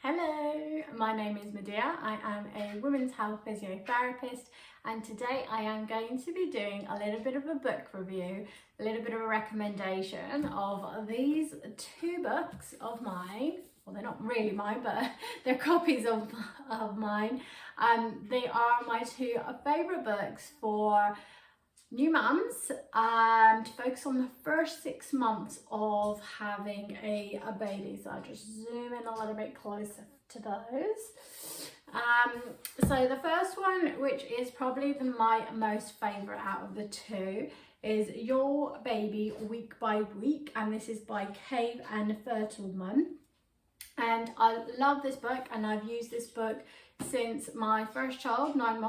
Hello, my name is Medea. I am a women's health physiotherapist, and today I am going to be doing a little bit of a book review, a little bit of a recommendation of these two books of mine. Well, they're not really mine, but they're copies of mine. They are my two favourite books for new mums to focus on the first 6 months of having a baby. So I'll just zoom in a little bit closer to those. So the first one, which is probably my most favourite out of the two, is Your Baby Week by Week, and this is by Cave and Fertile Mum. And I love this book, and I've used this book since my first child 9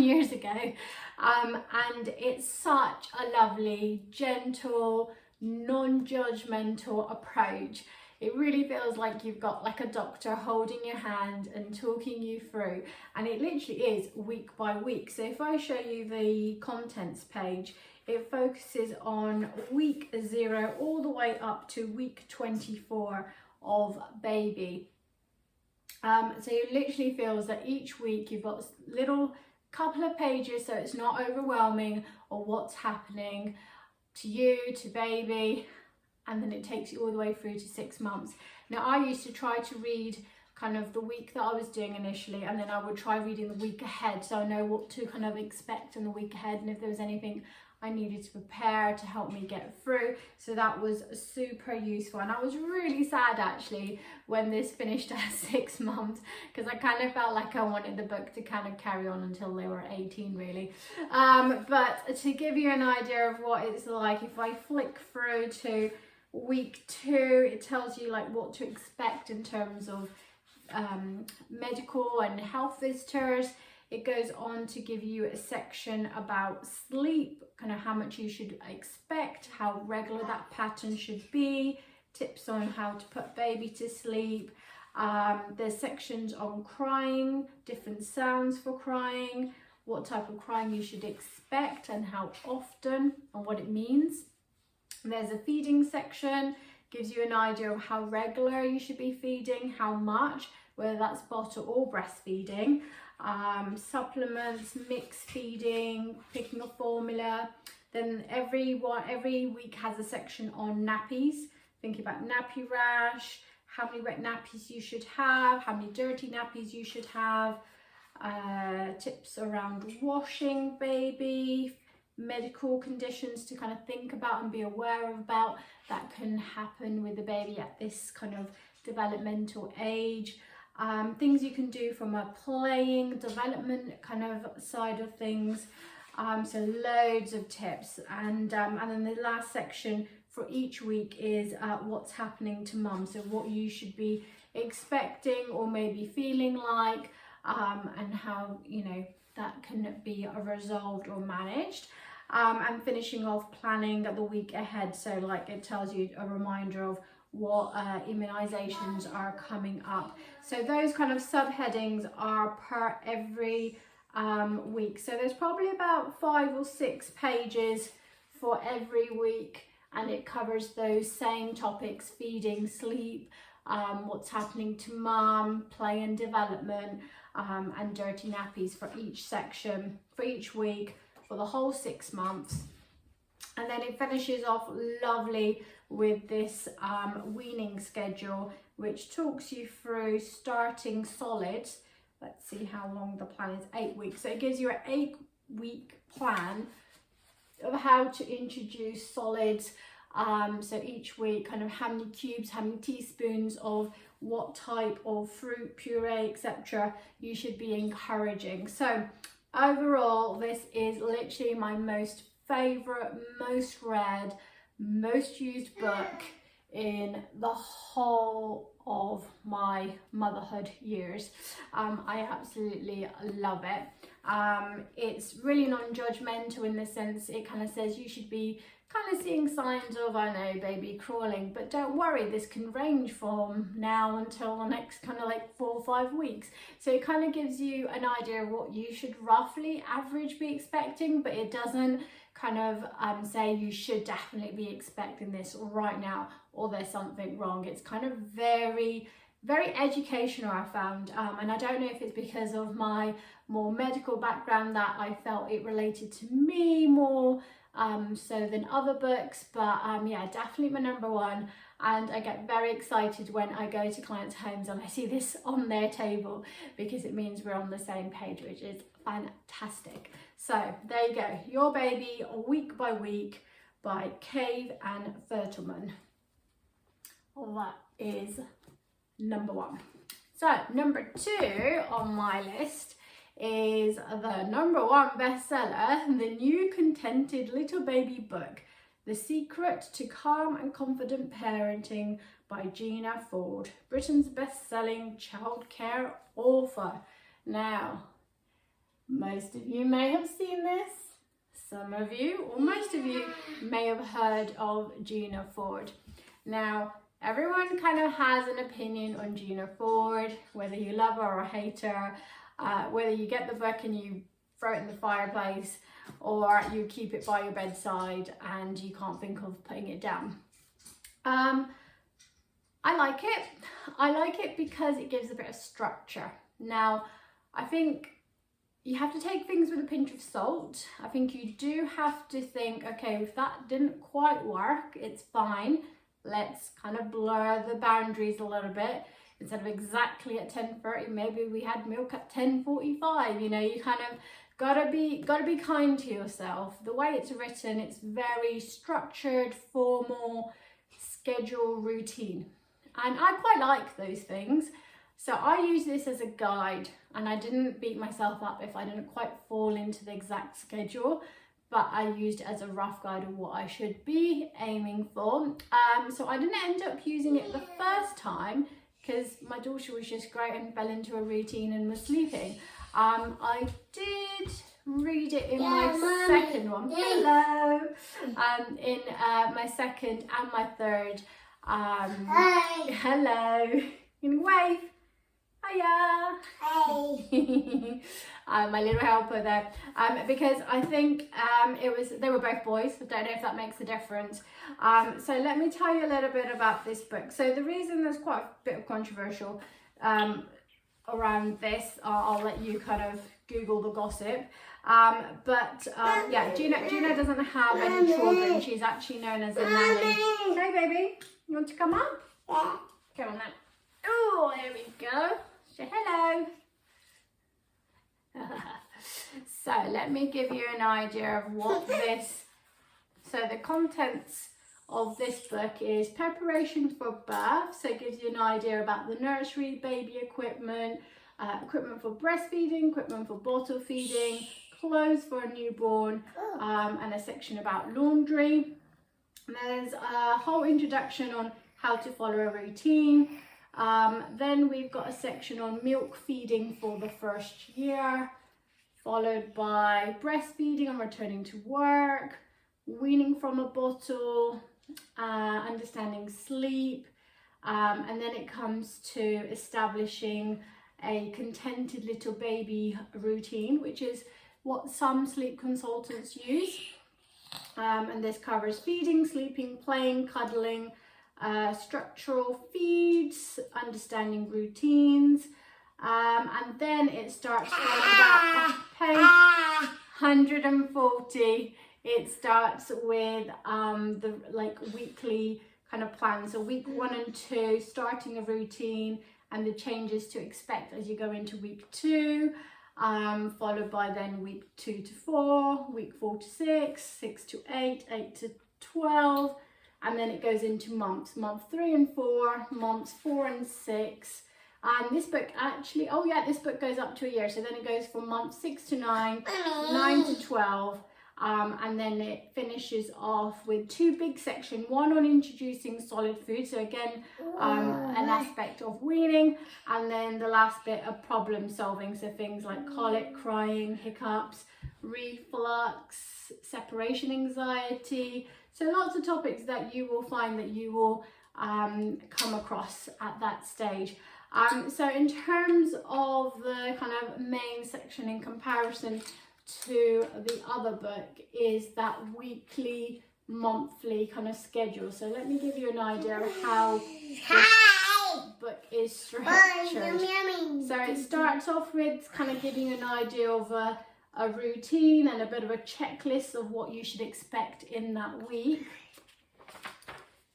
years ago, and it's such a lovely, gentle, non-judgmental approach. It really feels like you've got like a doctor holding your hand and talking you through, and it literally is week by week. So if I show you the contents page, it focuses on week 0 all the way up to week 24 of baby. So it literally feels that each week you've got a little couple of pages, so it's not overwhelming, or what's happening to you, to baby, and then it takes you all the way through to 6 months. Now, I used to try to read kind of the week that I was doing initially, and then I would try reading the week ahead, so I know what to kind of expect in the week ahead, and if there was anything I needed to prepare to help me get through. So that was super useful, and I was really sad actually when this finished at 6 months, because I kind of felt like I wanted the book to kind of carry on until they were 18 really. But to give you an idea of what it's like, if I flick through to week 2, it tells you like what to expect in terms of medical and health visitors. It goes on to give you a section about sleep, kind of how much you should expect, how regular that pattern should be, tips on how to put baby to sleep. There's sections on crying, different sounds for crying, what type of crying you should expect and how often and what it means. And there's a feeding section, gives you an idea of how regular you should be feeding, how much, whether that's bottle or breastfeeding. Supplements, mixed feeding, picking a formula. Then every week has a section on nappies, thinking about nappy rash, how many wet nappies you should have, how many dirty nappies you should have, tips around washing baby, medical conditions to kind of think about and be aware of about that can happen with the baby at this kind of developmental age. Things you can do from a playing development kind of side of things. So loads of tips, and then the last section for each week is what's happening to mum, so what you should be expecting or maybe feeling like, and how that can be resolved or managed. And finishing off planning the week ahead, so like it tells you a reminder of what immunizations are coming up. So those kind of subheadings are per every week. So there's probably about 5 or 6 pages for every week, and it covers those same topics: feeding, sleep, what's happening to mum, play and development, and dirty nappies for each section, for each week, for the whole 6 months. And then it finishes off lovely with this weaning schedule, which talks you through starting solids. Let's see how long the plan is, 8 weeks. So it gives you an 8-week plan of how to introduce solids. So each week, kind of how many cubes, how many teaspoons of what type of fruit, puree, etc. you should be encouraging. So overall, this is literally my most favourite, most read, most used book in the whole of my motherhood years. I absolutely love it. It's really non-judgmental in the sense it kind of says you should be kind of seeing signs of, I know, baby crawling, but don't worry, this can range from now until the next kind of like 4 or 5 weeks. So it kind of gives you an idea of what you should roughly average be expecting, but it doesn't kind of say you should definitely be expecting this right now or there's something wrong. It's kind of very very educational, I found, and I don't know if it's because of my more medical background that I felt it related to me more so than other books, but yeah, definitely my number one. And I get very excited when I go to clients' homes and I see this on their table, because it means we're on the same page, which is fantastic. So there you go, Your Baby Week by Week by Cave and Fertelman. Well, that is number one. So number two on my list is the number one bestseller, the new Contented Little Baby book, The Secret to Calm and Confident Parenting by Gina Ford, Britain's best-selling childcare author. Now, most of you may have seen this. Some of you, or most of you, may have heard of Gina Ford. Now, everyone kind of has an opinion on Gina Ford, whether you love her or hate her, whether you get the book and you throw it in the fireplace, or you keep it by your bedside and you can't think of putting it down. I like it. I like it because it gives a bit of structure. Now, I think you have to take things with a pinch of salt. I think you do have to think, okay, if that didn't quite work, it's fine. Let's kind of blur the boundaries a little bit. Instead of exactly at 10:30, maybe we had milk at 10:45. You know, you kind of gotta be kind to yourself. The way it's written, it's very structured, formal, schedule, routine, and I quite like those things. So I use this as a guide, and I didn't beat myself up if I didn't quite fall into the exact schedule, but I used it as a rough guide of what I should be aiming for. So I didn't end up using it the first time because my daughter was just great and fell into a routine and was sleeping. I did read it in my second one. Hello. In my second and my third. Hi. Hello. You can wave. Hiya. Hey. My little helper there. Because I think they were both boys. I don't know if that makes a difference. So let me tell you a little bit about this book. So the reason there's quite a bit of controversial around this, I'll let you kind of Google the gossip. Yeah, Gina doesn't have any children. She's actually known as a nanny. Hey baby, you want to come up? Yeah. Come on then. Oh, there we go. Say hello. So let me give you an idea of what this, so the contents of this book is preparation for birth, so it gives you an idea about the nursery, baby equipment, equipment for breastfeeding, equipment for bottle feeding, clothes for a newborn, and a section about laundry. There's a whole introduction on how to follow a routine. Then we've got a section on milk feeding for the first year, followed by breastfeeding and returning to work, weaning from a bottle, understanding sleep, and then it comes to establishing a contented little baby routine, which is what some sleep consultants use. And this covers feeding, sleeping, playing, cuddling, structural feeds, understanding routines, and then it starts from about page 140. It starts with the weekly kind of plan. So week 1 and 2, starting a routine and the changes to expect as you go into week 2, followed by then week 2 to 4, week 4 to 6, 6 to 8, 8 to 12, and then it goes into months, month 3 and 4, months 4 and 6. And this book actually, this book goes up to a year. So then it goes from month 6 to 9, 9 to 12. And then it finishes off with 2 big sections, one on introducing solid food. So again, an aspect of weaning. And then the last bit of problem solving. So things like colic, crying, hiccups, reflux, separation anxiety. So lots of topics that you will find that you will come across at that stage. So in terms of the kind of main section in comparison to the other book is that weekly, monthly kind of schedule. So let me give you an idea of how this book is structured. So it starts off with kind of giving you an idea of a routine and a bit of a checklist of what you should expect in that week.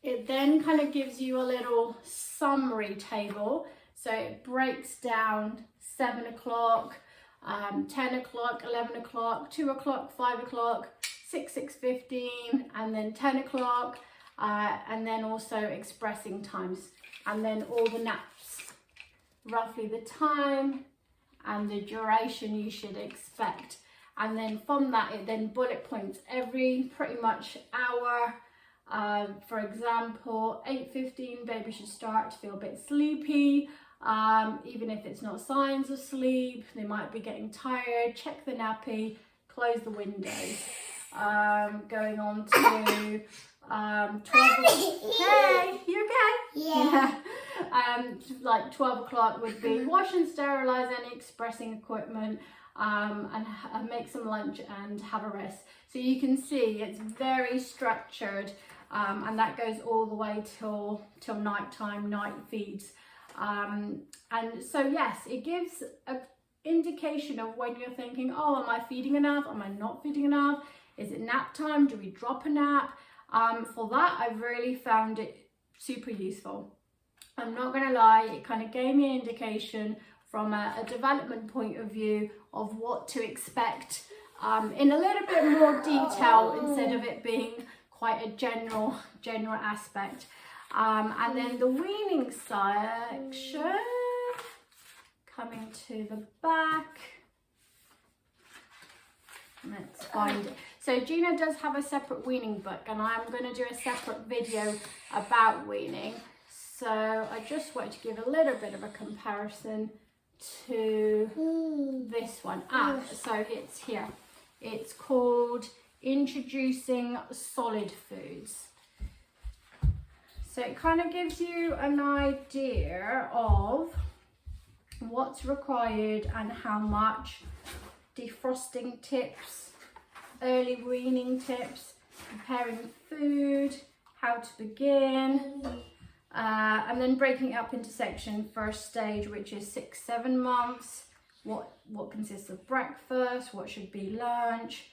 It then kind of gives you a little summary table. So it breaks down 7 o'clock, 10 o'clock, 11 o'clock, 2 o'clock, 5 o'clock, 6:15, and then 10 o'clock, and then also expressing times, and then all the naps, roughly the time and the duration you should expect. And then from that, it then bullet points every pretty much hour. For example, 8:15, baby should start to feel a bit sleepy. Even if it's not signs of sleep, they might be getting tired. Check the nappy, close the windows. Going on to 12. Hey, you okay? Yeah. Like 12 o'clock would be wash and sterilize any expressing equipment, and make some lunch and have a rest. So you can see it's very structured, and that goes all the way till nighttime, night feeds. And so yes, it gives an indication of when you're thinking, oh, am I feeding enough? Am I not feeding enough? Is it nap time? Do we drop a nap? For that, I've really found it super useful. I'm not going to lie, it kind of gave me an indication from a development point of view of what to expect in a little bit more detail instead of it being quite a general aspect. And then the weaning section, coming to the back. Let's find it. So Gina does have a separate weaning book, and I'm going to do a separate video about weaning. So I just want to give a little bit of a comparison to this one. So it's here. It's called Introducing Solid Foods. So it kind of gives you an idea of what's required and how much. Defrosting tips, early weaning tips, preparing food, how to begin, and then breaking it up into sections. First stage, which is 6-7 months, what consists of breakfast, what should be lunch,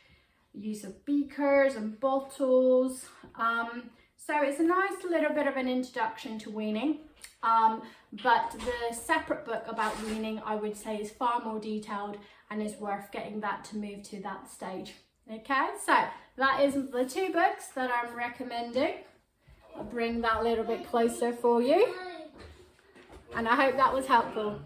use of beakers and bottles. So it's a nice little bit of an introduction to weaning. But the separate book about weaning, I would say, is far more detailed and is worth getting that to move to that stage. Okay, so that is the 2 books that I'm recommending. I'll bring that a little bit closer for you, and I hope that was helpful.